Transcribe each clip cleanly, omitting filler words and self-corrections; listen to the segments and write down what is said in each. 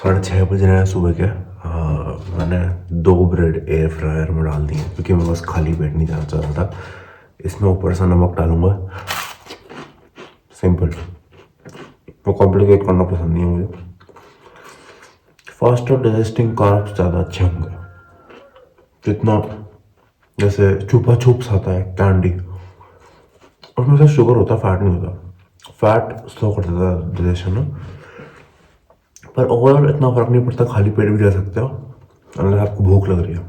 6:30 बज रहे हैं सुबह के। मैंने 2 ब्रेड एयर फ्रायर में डाल दिए क्योंकि मैं बस खाली पेट नहीं जाना चाह रहा था। इसमें ऊपर से नमक डालूंगा। सिंपल, वो कॉम्प्लिकेट करना पसंद नहीं है मुझे। फास्टर डाइजेस्टिंग कार्ब्स ज़्यादा अच्छे होंगे, जितना जैसे छुपा छुप्स आता है कैंडी, उसमें से शुगर होता है, फैट नहीं होता। फैट स्लो कर देता है डाइजेशन में, पर ओवरऑल इतना फर्क नहीं पड़ता। खाली पेट भी जा सकते हो अगर आपको भूख लग रही है,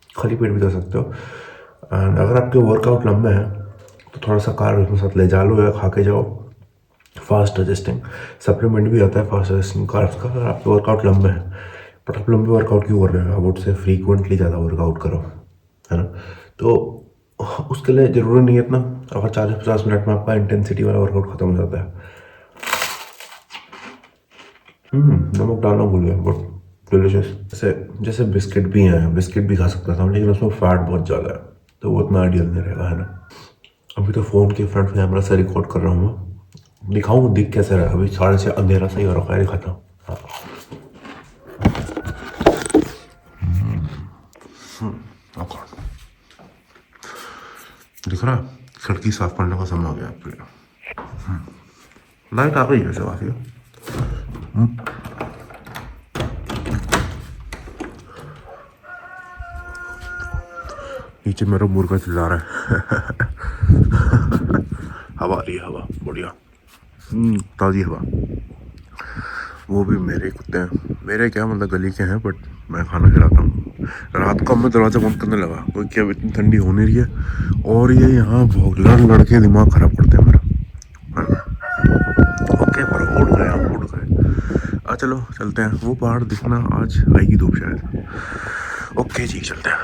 खाली पेट भी जा सकते हो। एंड अगर आपके वर्कआउट लंबे हैं तो थोड़ा सा कार्ब उसमें साथ ले जा लो या खा के जाओ। फास्ट डाइजेस्टिंग सप्लीमेंट भी आता है फास्ट डाइजेस्टिंग कार्ब्स का, अगर आपके वर्कआउट लंबे हैं। बट आप लंबे वर्कआउट क्यों कर रहे हो? आप उससे फ्रीक्वेंटली ज़्यादा वर्कआउट करो, है ना। तो उसके लिए ज़रूरी नहीं है इतना। अगर 40-50 मिनट में आपका इंटेंसिटी वाला वर्कआउट खत्म हो जाता है। नमक डालना भूल गया, बट डिलीशियस। जैसे जैसे बिस्किट भी हैं, बिस्किट भी खा सकता था लेकिन उसमें फैट बहुत ज़्यादा है, तो वो उतना आइडियल नहीं रहेगा, है ना। अभी तो फ़ोन के फ्रंट कैमरा से रिकॉर्ड कर रहा हूँ मैं। दिखाऊँ दिख कैसे रहा है? अभी 6:30 अंधेरा सही हो रखा है, दिखाता हूँ। हाँ। दिख रहा है? खिड़की साफ करने का समय हो गया आपके लिए। लाइट आ गई है वैसे काफ़ी। नीचे मेरा मुर्गा चिल्ला रहा है। हवा आ रही है, हवा बढ़िया, ताज़ी हवा। वो भी मेरे कुत्ते हैं, मेरे क्या मतलब गली के हैं, बट मैं खाना खिलाता हूँ। रात को मैं दरवाज़ा बंद करने लगा क्योंकि अब इतनी ठंडी हो नहीं रही है, और ये यहाँ लड़ लड़के दिमाग ख़राब करते हैं मेरा। ओके, पर उड़ गए, हम उड़ गए। चलो चलते हैं। वो पहाड़ दिखना, आज आएगी धूप शायद। ओके जी, चलते हैं।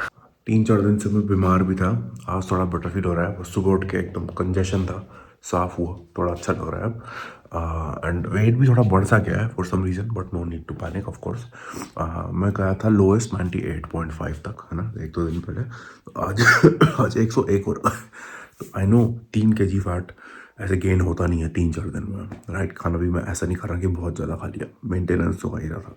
3-4 दिन से मैं बीमार भी था। आज थोड़ा बेटर फील हो रहा है। बस सुबह उठ के एकदम कंजेशन था, साफ हुआ, थोड़ा अच्छा लग रहा है अब। एंड वेट भी थोड़ा बढ़ सा गया है for some reason, but no need to panic of course. मैं गया था लोएस्ट 98.5 तक, है ना, 1-2 दिन पहले। तो आज आज 101 हो रहा है। तो आई नो 3 kg फैट ऐसे गेन होता नहीं है 3-4 दिन में, राइट। खाना भी मैं ऐसा नहीं खा रहा कि बहुत ज़्यादा खा लिया, मेंटेनेंस तो ही रहा था।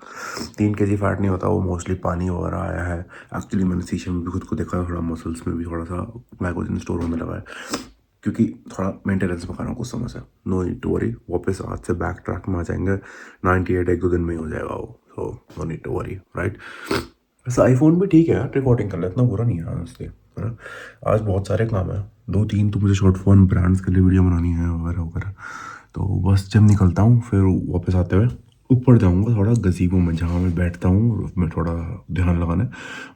3 kg फैट नहीं होता, वो मोस्टली पानी वगैरह आया है। एक्चुअली मैंने शीशे में भी खुद को देखा, थोड़ा मसल्स में भी थोड़ा सा ग्लाइकोजन स्टोर होने लगा है, क्योंकि थोड़ा मेंटेनेंस में खा रहा हूँ कुछ समय से। नो नीड टू वरी, वापस आज से बैक ट्रैक में आ जाएंगे। 98 1-2 दिन में ही हो जाएगा वो, so no need to worry, right. वैसे आईफोन भी ठीक है यार, रिकॉर्डिंग कर ले, इतना बुरा नहीं है honestly, है ना। आज बहुत सारे काम है, 2-3 तो मुझे शॉर्ट फोन ब्रांड्स के लिए वीडियो बनानी है वगैरह वगैरह। तो बस जब निकलता हूँ फिर वापस आते हुए ऊपर जाऊँगा थोड़ा गज़ीबो में, जहाँ मैं बैठता हूँ, मैं थोड़ा ध्यान लगाने।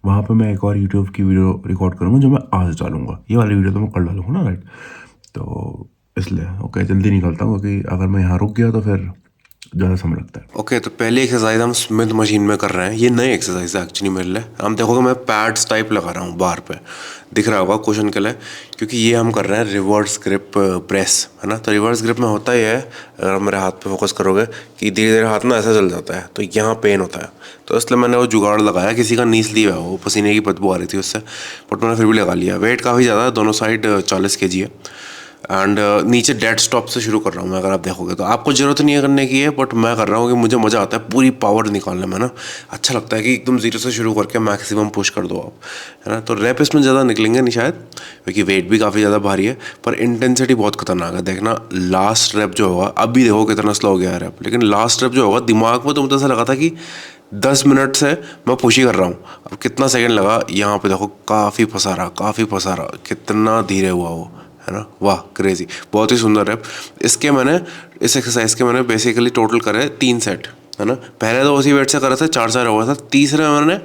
वहाँ पे मैं एक और यूट्यूब की वीडियो रिकॉर्ड करूँगा जो मैं आज डालूंगा। ये वाली वीडियो तो मैं कल डालूंगा ना, राइट। तो इसलिए ओके, जल्दी निकलता हूँ क्योंकि अगर मैं यहाँ रुक गया तो फिर ज़्यादा समय लगता है। ओके, तो पहली एक्सरसाइज हम स्मिथ मशीन में कर रहे हैं। ये नई एक्सरसाइज है एक्चुअली मेरे लिए। हम देखोगे मैं पैड्स टाइप लगा रहा हूँ बार पे, दिख रहा होगा क्वेश्चन के लिए, क्योंकि ये हम कर रहे हैं रिवर्स ग्रिप प्रेस, है ना। तो रिवर्स ग्रिप में होता ही है, अगर मेरे हाथ पे फोकस करोगे कि धीरे धीरे हाथ ना ऐसा चल जाता है, तो यहाँ पेन होता है। तो इसलिए मैंने वो जुगाड़ लगाया, किसी का नी स्लीव है, वो पसीने की बदबू आ रही थी उससे, बट मैंने फिर भी लगा लिया। वेट काफ़ी ज़्यादा है, दोनों साइड 40 kg है। एंड नीचे डेड स्टॉप से शुरू कर रहा हूँ मैं। अगर आप देखोगे तो आपको ज़रूरत नहीं है करने की है, बट मैं कर रहा हूँ कि मुझे मज़ा आता है पूरी पावर निकालने में ना। अच्छा लगता है कि एकदम जीरो से शुरू करके मैक्सिमम पुश कर दो आप, है ना। तो रैप इसमें ज़्यादा निकलेंगे नहीं शायद, क्योंकि वेट भी काफ़ी ज़्यादा भारी है, पर इंटेंसिटी बहुत खतरनाक है। देखना लास्ट रैप जो होगा, अभी देखो कितना स्लो हो गया है रैप, लेकिन लास्ट रैप जो होगा दिमाग में तो मुझे ऐसा लगा था कि 10 मिनट से मैं पुश ही कर रहा हूँ। अब कितना सेकेंड लगा, यहाँ पे देखो काफ़ी फंसा रहा, कितना धीरे हुआ वो, है ना। वाह, क्रेजी, बहुत ही सुंदर है। इस एक्सरसाइज के मैंने बेसिकली टोटल करे 3 सेट, है ना। पहले तो उसी वेट से कर रहे थे, 4-4 हो गया था। तीसरे में मैंने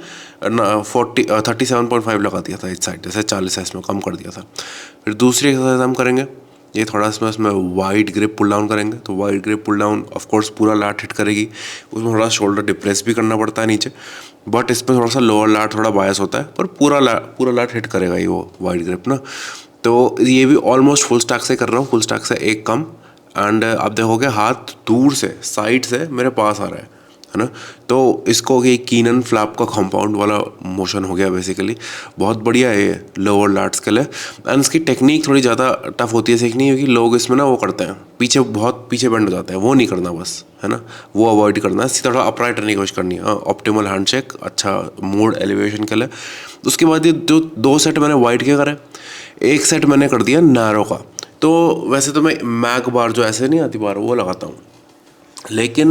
37.5 लगा दिया था इस साइड, जैसे 40 है इसमें कम कर दिया था। फिर दूसरी एक्सरसाइज हम करेंगे, ये थोड़ा इसमें वाइड ग्रिप पुल डाउन करेंगे। तो wide grip pull down of course पूरा लैट हिट करेगी, उसमें थोड़ा शोल्डर डिप्रेस भी करना पड़ता है नीचे, बट इसमें थोड़ा सा लोअर लैट थोड़ा बायस होता है, पर पूरा लैट हिट करेगा ये वो वाइड ग्रिप ना। तो ये भी ऑलमोस्ट फुल स्टैक से कर रहा हूँ, फुल स्टैक से एक कम। एंड आप देखोगे हाथ दूर से, साइड से मेरे पास आ रहा है, है ना। तो इसको ये कीनन फ्लैप का कंपाउंड वाला मोशन हो गया बेसिकली। बहुत बढ़िया है ये लोअर लैट्स के लिए। एंड इसकी टेक्निक थोड़ी ज़्यादा टफ होती है सीखनी, क्योंकि लोग इसमें ना वो करते हैं पीछे, बहुत पीछे बेंड हो जाते हैं, वो नहीं करना बस, है ना, वो अवॉइड करना है। थोड़ा अपराइट करने की कोशिश करनी है। ऑप्टिमल हैंडशेक अच्छा मूड एलिवेशन के लिए। उसके बाद ये जो 2 सेट मैंने वाइड के करे, 1 सेट मैंने कर दिया नैरो का। तो वैसे तो मैं मैग बार जो ऐसे नहीं आती बार वो लगाता हूँ, लेकिन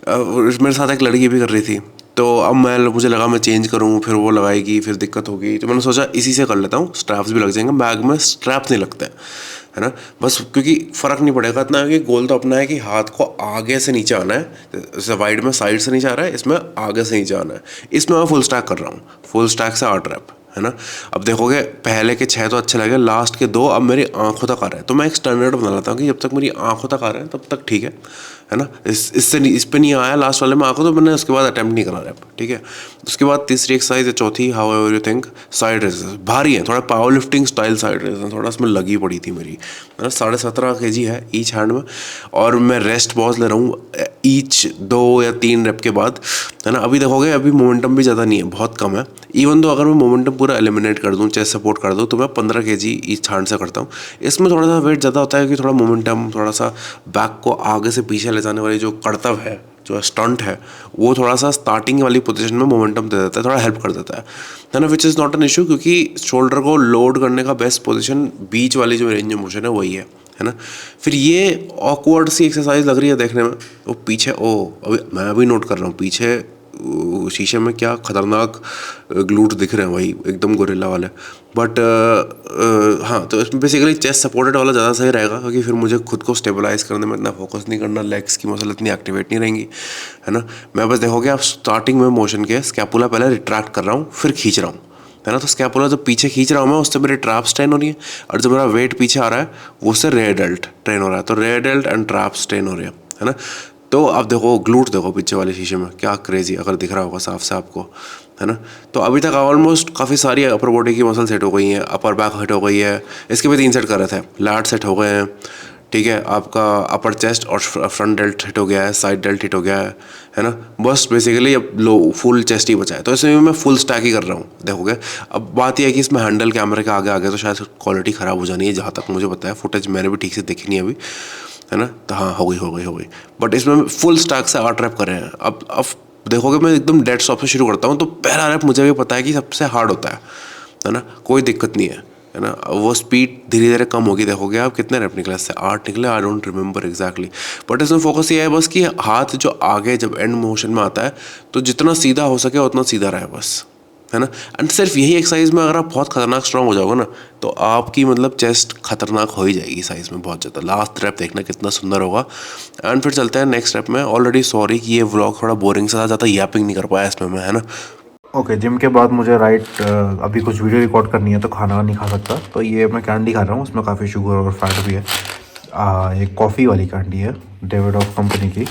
मेरे साथ एक लड़की भी कर रही थी, तो अब मुझे लगा मैं चेंज करूँ, फिर वो लगाएगी, फिर दिक्कत होगी, तो मैंने सोचा इसी से कर लेता हूँ। स्ट्रैप्स भी लग जाएंगे, बैग में स्ट्रैप्स नहीं लगते है ना, बस क्योंकि फ़र्क नहीं पड़ेगा इतना, कि गोल तो अपना है कि हाथ को आगे से नीचे आना है। जैसे वाइड में साइड से नीचे आ रहा है, इसमें आगे से नीचे आना है। इसमें मैं फुल स्टैक कर रहा हूँ, फुल स्टैक से 8 रैप, है ना। अब देखोगे पहले के 6 तो अच्छे लगे, लास्ट के 2 अब मेरी आंखों तक आ रहे हैं। तो मैं एक स्टैंडर्ड बना लेता हूँ कि जब तक मेरी आंखों तक आ रहे हैं तब तक ठीक है ना। इस पे नहीं आया लास्ट वाले में आंखों, तो मैंने उसके बाद अटेम्प्ट नहीं करा रैप, ठीक है। उसके बाद तीसरी एक्सरसाइज है, चौथी, how ever you think, side raises. भारी है, थोड़ा power lifting style side raises, थोड़ा उसमें लगी पड़ी थी मेरी, है ना। 17.5 kg है ईच हैंड में, और मैं रेस्ट पॉज ले रहा हूँ ईच 2 या 3 रेप के बाद, है ना। अभी देखोगे अभी मोमेंटम भी ज़्यादा नहीं है, बहुत कम है। इवन तो अगर मैं मोमेंटम पूरा एलिमिनेट कर दूँ, चेस्ट सपोर्ट कर दूँ, तो मैं 15 kg ईच हैंड से करता हूँ। इसमें थोड़ा सा वेट ज़्यादा होता है, कि थोड़ा मोमेंटम, थोड़ा सा बैक को आगे से पीछे ले जाने वाली जो कर्तव्य है, जो स्टंट है, वो थोड़ा सा स्टार्टिंग वाली पोजीशन में मोमेंटम दे देता है, थोड़ा हेल्प कर देता है ना। Which is not an issue, क्योंकि शोल्डर को लोड करने का बेस्ट पोजीशन बीच वाली जो रेंज ऑफ मोशन है वही है ना। फिर ये ऑकवर्ड सी एक्सरसाइज लग रही है देखने में, वो पीछे अभी मैं अभी नोट कर रहा हूँ, पीछे शीशे में क्या खतरनाक ग्लूट दिख रहे हैं, वही एकदम गोरिल्ला वाले। बट हाँ, तो इसमें बेसिकली चेस्ट सपोर्टेड वाला ज़्यादा सही रहेगा, क्योंकि फिर मुझे खुद को स्टेबलाइज करने में इतना फोकस नहीं करना, लेग्स की मसल इतनी एक्टिवेट नहीं रहेंगी, है ना। मैं बस देखोगे आप स्टार्टिंग में मोशन के स्कैपुला पहले रिट्रैक्ट कर रहा हूँ, फिर खींच रहा हूँ, है ना। तो स्कैपुला जब पीछे खींच रहा हूँ मैं, उससे मेरी ट्रैप्स ट्रेन हो रही है, और जब मेरा वेट पीछे आ रहा है वो उससे रेयर डेल्ट ट्रेन हो रहा है। तो rare dealt and traps train हो रही है ना। तो अब देखो ग्लूट देखो पीछे वाले शीशे में, क्या क्रेजी, अगर दिख रहा होगा साफ से आपको, है ना। तो अभी तक ऑलमोस्ट काफ़ी सारी अपर बॉडी की मसल सेट हो गई हैं, अपर बैक हिट हो गई है, इसके भी 3 सेट कर रहे थे, लैट सेट हो गए हैं, ठीक है। आपका अपर चेस्ट और फ्रंट डेल्ट हिट हो गया है, साइड डेल्ट हिट हो गया है ना। बस बेसिकली अब लो फुल चेस्ट ही बचा है, तो इसमें मैं फुल स्टैक ही कर रहा हूँ, देखोगे। अब बात यह है कि इसमें हैंडल कैमरे के आगे आगे तो शायद क्वालिटी ख़राब हो जानी है, जहाँ तक मुझे पता है, फुटेज मैंने भी ठीक से देखी नहीं अभी, है ना। तो हाँ, हो गई। बट इसमें फुल स्टैक से 8 रैप कर रहे हैं। अब देखोगे मैं एकदम डेड स्टॉप से शुरू करता हूँ, तो पहला रैप मुझे भी पता है कि सबसे हार्ड होता है ना, कोई दिक्कत नहीं है ना। वो स्पीड धीरे धीरे कम होगी, देखोगे आप कितने रैप निकले इससे, 8 निकले, I don't remember exactly. But इसमें फोकस ये है बस कि हाथ जो आगे जब एंड मोशन में आता है, तो जितना सीधा हो सके उतना सीधा रहे बस, है ना। एंड सिर्फ यही एक्सरसाइज में अगर आप बहुत खतरनाक स्ट्रांग हो जाओगे ना, तो आपकी मतलब चेस्ट खतरनाक हो ही जाएगी साइज में बहुत ज़्यादा। लास्ट रैप देखना कितना सुंदर होगा। एंड फिर चलते हैं नेक्स्ट रैप में। ऑलरेडी सॉरी कि ये व्लॉग थोड़ा बोरिंग सा था, ज़्यादा यापिंग नहीं कर पाया इसमें मैं, है ना। ओके, जिम के बाद मुझे अभी कुछ वीडियो रिकॉर्ड करनी है, तो खाना नहीं खा सकता, तो ये मैं कैंडी खा रहा हूँ, उसमें काफ़ी शुगर और फैट भी है। ये कॉफ़ी वाली कैंडी है, डेविडॉफ कंपनी की।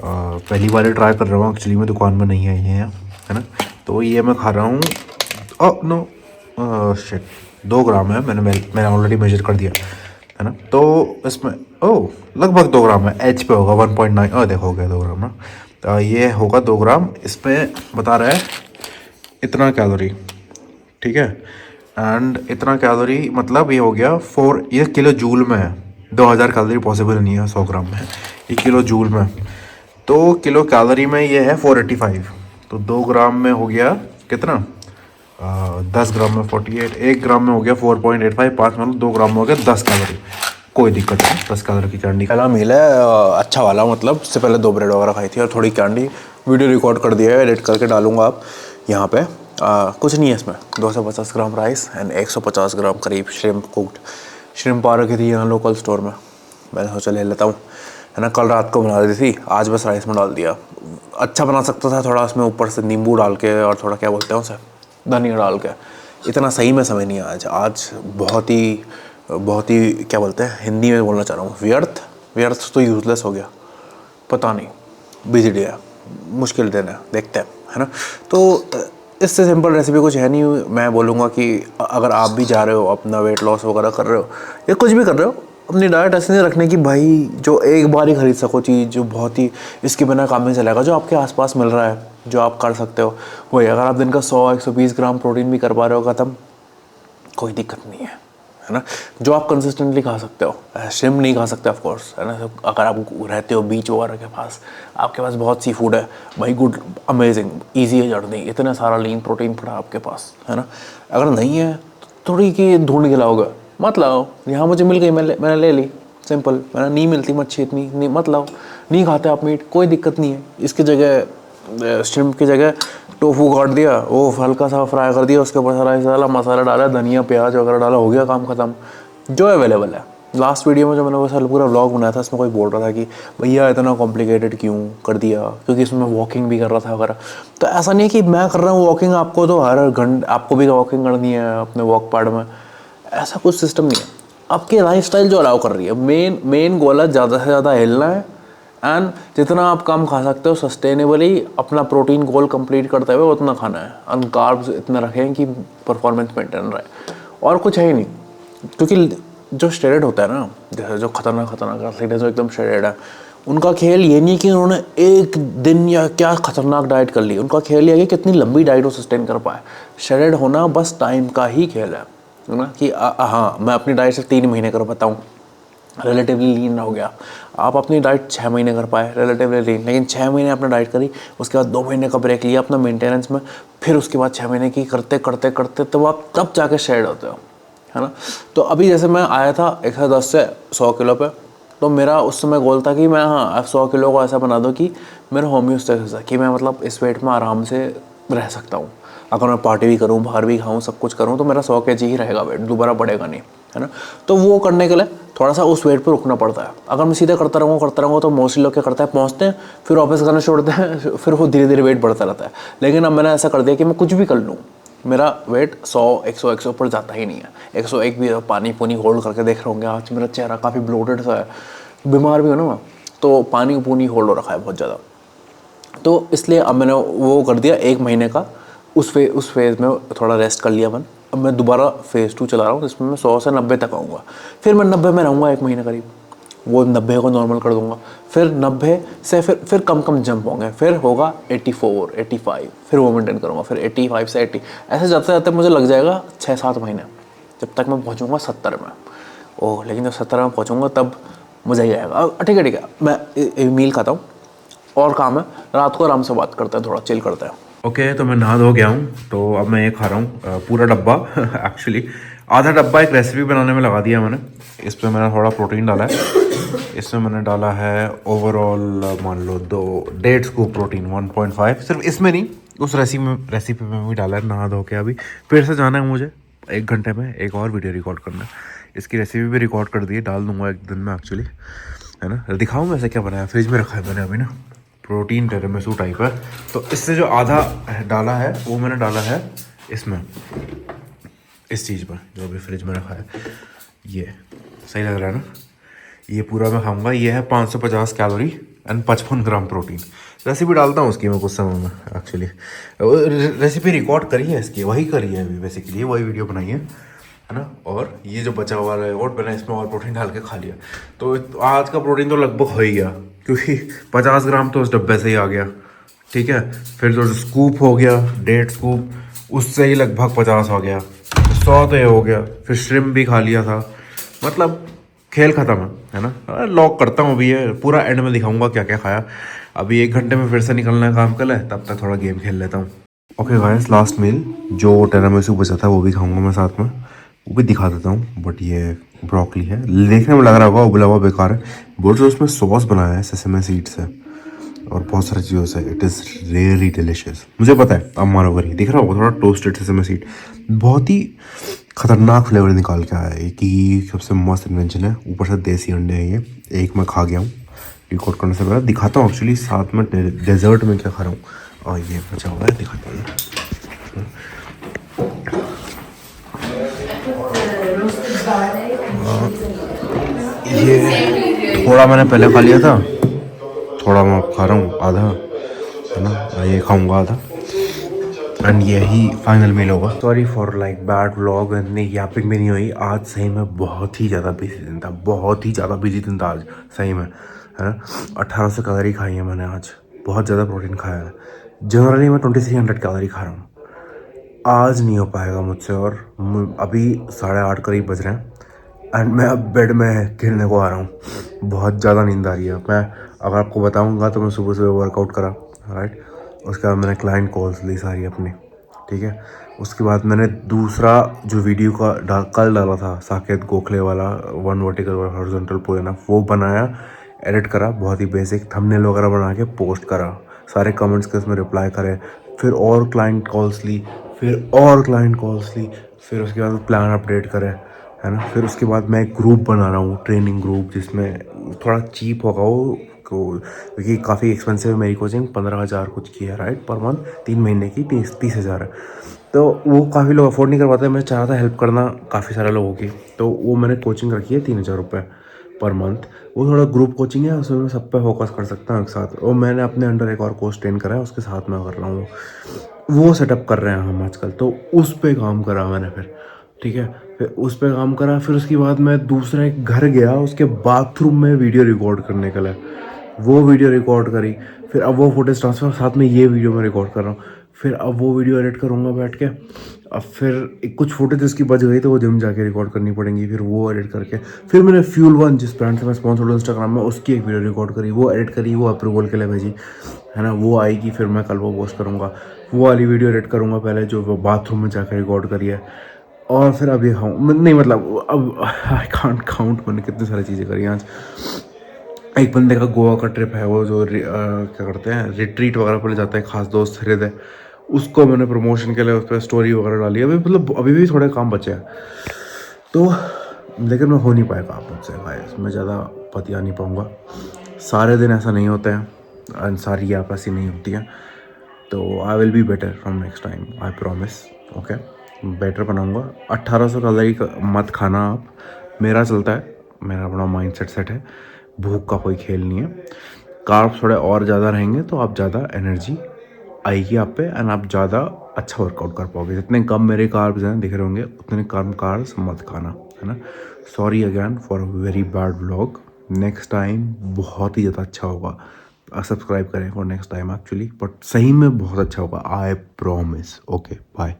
पहली बार ट्राई कर रहा हूँ एक्चुअली, में दुकान में नहीं आई है ना। तो ये मैं खा रहा हूँ। नो शिट, 2 ग्राम है, मैंने ऑलरेडी मेजर कर दिया, है ना। तो इसमें लगभग 2 ग्राम है, एच पे होगा 1.9, देखो हो गया 2 ग्राम ना। तो ये होगा 2 ग्राम, इसमें बता रहा है इतना कैलोरी, ठीक है। एंड इतना कैलोरी मतलब ये हो गया ये किलो जूल में है, 2000 कैलोरी पॉसिबल नहीं है 100 ग्राम में, ये किलो जूल में। तो किलो कैलोरी में ये है 485, तो 2 ग्राम में हो गया कितना, 10 ग्राम में 48, 1 ग्राम में हो गया 4.85, 5 मतलब 2 ग्राम में हो गया 10 कैलोरी। कोई दिक्कत नहीं, 10 कैलोरी की कैंडी पहला मील है अच्छा वाला, मतलब उससे पहले 2 ब्रेड वगैरह खाई थी और थोड़ी कैंडी। वीडियो रिकॉर्ड कर दिया है, एडिट करके डालूंगा आप यहाँ पे। कुछ नहीं है इसमें, 250 ग्राम राइस एंड 150 ग्राम करीब श्रिम्प कुक्ड। श्रिम्प आ रखी थी यहाँ लोकल स्टोर में, मैंने सोचा ले लेता हूँ, है ना। कल रात को बना दी थी, आज बस राइस में डाल दिया। अच्छा बना सकता था थोड़ा उसमें ऊपर से नींबू डाल के, और थोड़ा क्या बोलते हैं उसे, धनिया डाल के। इतना सही में समय नहीं है आज बहुत ही क्या बोलते हैं, हिंदी में बोलना चाह रहा हूँ, व्यर्थ तो यूजलेस हो गया, पता नहीं, बिजी डे है, मुश्किल दिन है, देखते हैं, है ना। तो इससे सिंपल रेसिपी कुछ है नहीं। मैं बोलूँगा कि अगर आप भी जा रहे हो अपना वेट लॉस वगैरह कर रहे हो या कुछ भी कर रहे हो, अपनी डाइट ऐसे नहीं रखने की भाई जो एक बार ही खरीद सको चीज़ जो बहुत ही इसके बिना काम नहीं चलेगा। जो आपके आसपास मिल रहा है जो आप कर सकते हो वही। अगर आप दिन का 100-120 ग्राम प्रोटीन भी कर पा रहे हो ख़त्म, कोई दिक्कत नहीं है ना। जो आप कंसिस्टेंटली खा सकते हो, श्रिम्प नहीं खा सकते ऑफ कोर्स, है ना। अगर आप रहते हो बीच वगैरह के पास, आपके पास बहुत सी फूड है भाई, गुड अमेजिंग ईजी है जर्नी, इतना सारा लीन प्रोटीन पड़ा आपके पास, है ना। अगर नहीं है तो थोड़ी की ढूंढ के लाओगे, मत लाओ। यहाँ मुझे मिल गई, मैंने ले ली, सिंपल। मैंने नहीं मिलती मच्छी इतनी, नहीं मत लाओ। नहीं खाते आप मीट, कोई दिक्कत नहीं है। इसकी जगह श्रिम्प की जगह टोफू काट दिया, वो हल्का सा फ्राई कर दिया, उसके ऊपर सारा मसाला डाला, धनिया प्याज वगैरह डाला, हो गया काम ख़त्म। जो अवेलेबल है। लास्ट वीडियो में जो मैंने वो पूरा व्लॉग बनाया था इसमें कोई बोल रहा था कि भैया इतना कॉम्प्लिकेटेड क्यों कर दिया, क्योंकि इसमें वॉकिंग भी कर रहा था वगैरह। तो ऐसा नहीं है कि मैं कर रहा हूँ वॉकिंग, आपको तो हर घंटे आपको भी वॉकिंग करनी है अपने वॉक पैड में, ऐसा कुछ सिस्टम नहीं है। आपकी लाइफस्टाइल जो अलाउ कर रही है, मेन गोल है ज़्यादा से ज़्यादा हिलना है एंड जितना आप कम खा सकते हो सस्टेनेबली अपना प्रोटीन गोल कंप्लीट करते हुए उतना खाना है। एंड कार्ब्स इतना रखें कि परफॉर्मेंस मेंटेन रहे, और कुछ है ही नहीं। क्योंकि जो स्टेरॉइड होता है ना, जैसे जो खतरनाक एथलीट है जो एकदम स्टेरॉइड है, उनका खेल ये नहीं कि उन्होंने एक दिन या क्या खतरनाक डाइट कर ली, उनका खेल ये है कि कितनी लंबी डाइट वो सस्टेन कर पाए। स्टेरॉइड होना बस टाइम का ही खेल है ना। कि हाँ मैं अपनी डाइट से 3 महीने कर बताऊँ, रिलेटिवली लीन हो गया। आप अपनी डाइट 6 महीने कर पाए, रिलेटिवली लीन, लेकिन 6 महीने आपने डाइट करी, उसके बाद 2 महीने का ब्रेक लिया अपना मेंटेनेंस में, फिर उसके बाद 6 महीने की करते करते करते तो आप तब जाके शेड होते हो, है ना। तो अभी जैसे मैं आया था 110 से 100 किलो पे, तो मेरा उस समय गोल था कि मैं 100 किलो को ऐसा बना दूँ कि मेरा होम्योस्टेसिस है, कि मैं मतलब इस वेट में आराम से रह सकता हूँ। अगर मैं पार्टी भी करूँ, बाहर भी खाऊँ, सब कुछ करूँ, तो मेरा 100 kg ही रहेगा वेट, दोबारा बढ़ेगा नहीं, है ना। तो वो करने के लिए थोड़ा सा उस वेट पे रुकना पड़ता है। अगर मैं सीधे करता रहूँगा तो मोस्टली लोग क्या करता है, पहुँचते हैं फिर वापस करना छोड़ते हैं, फिर वो धीरे धीरे वेट बढ़ता रहता है। लेकिन अब मैंने ऐसा कर दिया कि मैं कुछ भी कर लूँ, मेरा वेट 100-101 से ऊपर जाता ही नहीं है। 101 भी पानी पूनी होल्ड करके देख रहे होंगे। आज मेरा चेहरा काफ़ी ब्लोटेड सा है, बीमार भी हो ना मैं, तो पानी पूनी होल्ड हो रखा है बहुत ज़्यादा। तो इसलिए अब मैंने वो कर दिया 1 महीने का, उस फेज़ में थोड़ा रेस्ट कर लिया मैंने। अब मैं दोबारा फेज़ 2 चला रहा हूँ, जिसमें मैं 100 से 90 तक आऊँगा। फिर मैं 90 में रहूँगा 1 महीने करीब, वो 90 को नॉर्मल कर दूँगा। फिर 90 से फिर कम जंप होंगे, फिर होगा 84, 85, फिर वो मेंटेन करूँगा, फिर 85 से 80, ऐसे जाते जाते मुझे लग जाएगा 6-7 महीने, जब तक मैं पहुँचूँगा 70 में। ओह, लेकिन जब 70 में पहुँचूँगा तब मज़ा ही आएगा। ठीक है, मैं मील खाता हूँ और काम है, रात को आराम से बात करते हैं, थोड़ा चिल करते हैं। ओके, तो मैं नहा धो गया हूँ, तो अब मैं ये खा रहा हूँ पूरा डब्बा एक्चुअली आधा डब्बा एक रेसिपी बनाने में लगा दिया मैंने। इस पर मैंने थोड़ा प्रोटीन डाला है, इसमें मैंने डाला है ओवरऑल मान लो 1.5 स्कूप प्रोटीन 1.5। सिर्फ इसमें नहीं, उस रेसिपी में भी डाला है। नहा धो के अभी फिर से जाना है मुझे, 1 घंटे में एक और वीडियो रिकॉर्ड करना है। इसकी रेसिपी भी रिकॉर्ड कर दी है, डाल दूँगा एक दिन में एक्चुअली, है ना। दिखाऊँ वैसे क्या बनाया, फ्रिज में रखा है मैंने अभी ना, प्रोटीन टिरामिसू टाइप है। तो इससे जो आधा डाला है वो मैंने डाला है इसमें, इस चीज़ पर जो अभी फ्रिज में रखा है। ये सही लग रहा है ना, ये पूरा मैं खाऊंगा। ये है 550 calorie and 55 gram protein. Recipe डालता हूँ उसकी मैं कुछ समय में, एक्चुअली रेसिपी रिकॉर्ड करी है इसकी, वही करी है अभी बेसिकली, वही वीडियो बनाई है ना। और ये जो बचा हुआ है और मैंने इसमें और प्रोटीन डाल के खा लिया। तो आज का प्रोटीन तो लगभग हो ही गया, क्योंकि 50 ग्राम तो उस डब्बे से ही आ गया, ठीक है। फिर जो स्कूप हो गया 1.5 स्कूप, उससे ही लगभग 50 हो गया, 100 तो ये हो गया। फिर श्रिम्प भी खा लिया था, मतलब खेल ख़त्म है ना। लॉक करता हूँ अभी, ये पूरा एंड में दिखाऊंगा क्या क्या खाया। अभी 1 घंटे में फिर से निकलना है काम के लिए, तब तक थोड़ा गेम खेल लेता हूँ। ओके गाइस, लास्ट मील जो टिरामिसू बचा था वो भी खाऊंगा मैं साथ में, वो भी दिखा देता हूँ। बट ये ब्रोकली है, देखने में लग रहा होगा उबला हुआ बेकार है, बट जो उसमें सॉस बनाया है सेसमे सीड से और बहुत सारी चीज़ों से, इट इज़ रियली डिलिशियस। मुझे पता है, अब मानोगे नहीं, दिख रहा होगा थोड़ा टोस्टेड सेसमे सीड, बहुत ही खतरनाक फ्लेवर निकाल के आया है कि सबसे मस्त इन्वेंशन है। ऊपर से देसी अंडे हैं, ये एक मैं खा गया हूँ रिकॉर्ड करने से पहले। दिखाता हूँ एक्चुअली साथ में डेजर्ट में क्या खा रहा हूँ, और ये बचा हुआ है दिखाता हूँ। ये थोड़ा मैंने पहले खा लिया था, थोड़ा मैं खा रहा हूँ आधा, है ना। ये खाऊंगा आधा, एंड यही फाइनल मील होगा। Sorry for like bad vlog, इतनी यापिंग भी नहीं हुई आज। सही में बहुत ही ज़्यादा बिजी दिन था, बहुत ही ज़्यादा बिजी दिन था आज सही में, है ना। 1800 कैलोरी खाई है मैंने आज, बहुत ज़्यादा प्रोटीन खाया है। जनरली मैं 2300 कैलोरी खा रहा हूँ, आज नहीं हो पाएगा मुझसे। और अभी 8:30 करीब बज रहे हैं एंड मैं अब बेड में गिरने को आ रहा हूँ, बहुत ज़्यादा नींद आ रही है। मैं अगर आपको बताऊँगा तो मैं सुबह सुबह वर्कआउट करा, राइट। उसके बाद मैंने क्लाइंट कॉल्स ली सारी अपनी, ठीक है। उसके बाद मैंने दूसरा जो वीडियो का कल डाला था साकेत गोखले वाला, 1 वर्टिकल और हॉरिजॉन्टल पुल एनफ, वो बनाया, एडिट करा, बहुत ही बेसिक थंबनेल वगैरह बना के पोस्ट करा, सारे कमेंट्स के उसमें रिप्लाई करे, फिर और क्लाइंट कॉल्स ली, फिर और क्लाइंट कॉल्स ली, फिर उसके बाद प्लान अपडेट करे, है ना। फिर उसके बाद मैं एक ग्रुप बना रहा हूँ, ट्रेनिंग ग्रुप, जिसमें थोड़ा चीप होगा वो क्योंकि काफ़ी एक्सपेंसिव है मेरी कोचिंग, 15,000 कुछ की है, राइट, पर मंथ, 3 महीने की 30,000 है। तो वो काफ़ी लोग अफोर्ड नहीं कर पाते। मैं चाह रहा था हेल्प करना काफ़ी सारे लोगों की, तो वो मैंने कोचिंग रखी है 3,000 रुपये पर मंथ। वो थोड़ा ग्रुप कोचिंग है, उसमें मैं सब पे फोकस कर सकता हूँ एक साथ। और मैंने अपने अंडर एक और कोर्स ट्रेन करा है, उसके साथ मैं कर रहा हूँ, वो सेटअप कर रहे हैं हम आजकल। तो उस पर काम करा मैंने फिर, ठीक है। फिर उस पर काम करा, फिर उसके बाद मैं दूसरा एक घर गया, उसके बाथरूम में वीडियो रिकॉर्ड करने के लिए, वो वीडियो रिकॉर्ड करी। फिर अब वो फुटेज ट्रांसफ़र, साथ में ये वीडियो मैं रिकॉर्ड कर रहा हूँ। फिर अब वो वीडियो एडिट करूँगा बैठ के। अब फिर कुछ फुटेज उसकी बच गई तो वो जिम जाके रिकॉर्ड करनी पड़ेंगी, फिर वो एडिट करके। फिर मैंने फ्यूल वन, जिस ब्रांड से मैं स्पॉन्सर्ड हूँ इंस्टाग्राम में, उसकी एक वीडियो रिकॉर्ड करी, वो एडिट करी, वो अप्रूवल के लिए भेजी, है ना। वो आएगी, फिर मैं कल वो पोस्ट करूँगा। वो वाली वीडियो एडिट करूँगा पहले, जो वो बाथरूम में जाकर रिकॉर्ड करी है। और फिर अभी नहीं, मतलब अब आई कांट काउंट मैंने कितनी सारी चीज़ें करी आज। एक बंदे का गोवा का ट्रिप है, वो जो क्या करते हैं, रिट्रीट वगैरह पर ले जाता है, खास दोस्त हृदय, उसको मैंने प्रमोशन के लिए उस पर स्टोरी वगैरह डाली है। अभी मतलब अभी भी थोड़े काम बचे हैं, तो लेकिन मैं हो नहीं पाएगा आप मुझसे भाई, मैं ज़्यादा बतिया नहीं पाऊँगा। सारे दिन ऐसा नहीं होते हैं एंड सारी ऐप ऐसी नहीं होती हैं। तो I will be better from next time, I promise, okay. Better बनाऊँगा। 1800 कैलोरी मत खाना आप, मेरा चलता है, मेरा अपना माइंड सेट है, भूख का कोई खेल नहीं है। कार्ब्स थोड़े और ज़्यादा रहेंगे तो आप ज़्यादा एनर्जी आएगी आप पे एंड आप ज़्यादा अच्छा वर्कआउट कर पाओगे। जितने कम मेरे कार्ब्स हैं दिख रहे होंगे, उतने कम कार्ब्स मत खाना, है ना। Sorry again for a very bad vlog, next time बहुत ही ज़्यादा अच्छा होगा। सब्सक्राइब करें for next time actually, but सही में बहुत अच्छा होगा, आई प्रॉमिस। Okay bye.